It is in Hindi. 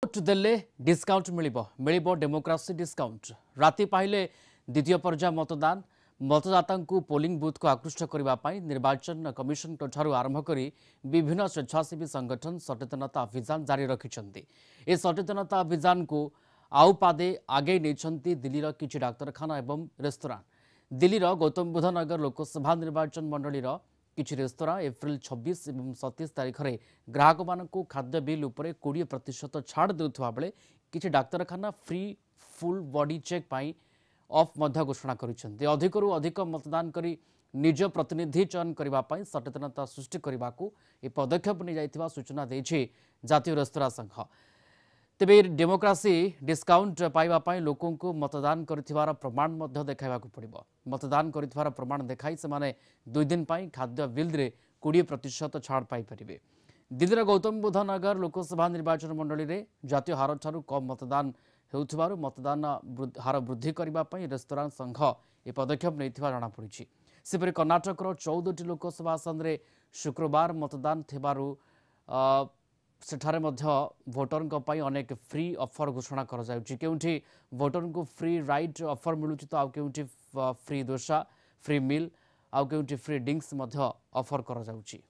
भोट देले डिस्काउंट मिलिबो डेमोक्रेसी डिस्काउंट राति पाइले द्वितीय पर्याय मतदान मतदाता पोलिंग बूथ को आकृष्ट करने निर्वाचन कमिशन ठारू आरंभ कर विभिन्न स्वेच्छासेवी संगठन सचेतनता अभियान जारी रखिंट ए सचेतनता अभियान को आउ पादे आगे नहीं दिल्लीर किछि डाक्तरखाना एवं रेस्तोरां दिल्लीर गौतम बुद्ध नगर लोकसभा निर्वाचन मंडलीर किछि रेस्तोरां एप्रिल 26 और 27 तारीख में ग्राहक मानक खाद्य बिल उपर 20% छाड़ देउथबा बेले किछि डाक्तरखाना फ्री फुल बॉडी चेक पाई ऑफ मध्य घोषणा करिसेंती अधिकरू अधिक मतदान करी निज प्रतिनिधि चयन करने सचेतनता सृष्टि करने को यह पदक्षेप नहीं जाइथिबा सूचना देछि जातीय रेस्तोरां संघ तेबे डेमोक्रेसी डिस्काउंट पाइबा लोकों को मतदान करिथिबार प्रमाण मध्य देखाइबाकू पड़िबो मतदान करिथिबार प्रमाण देखाई से 2 दिन पाई खाद्य बिल रे 20% छाड़ पाई परिबे। दिल्लीर गौतम बुद्ध नगर लोकसभा निर्वाचन मंडली रे जातीय हार ठारू कम मतदान हेउथिबारु मतदान हार वृद्धि करने रेस्तोरां संघ ए पदक्षेप नैथिबा जଣା पड़िछि। सेपरि कर्णाटकर 14टी लोकसभा आसन रे शुक्रवार मतदान थिबारु सेठारे मध्य भोटर अनेक फ्री ऑफर घोषणा कर केउठी भोटर को फ्री राइट ऑफर मिलुछि तो आउ केउठी फ्री डोसा फ्री मील आउ केउठी फ्री ड्रिंक्स मध्य ऑफर कर जाउछि।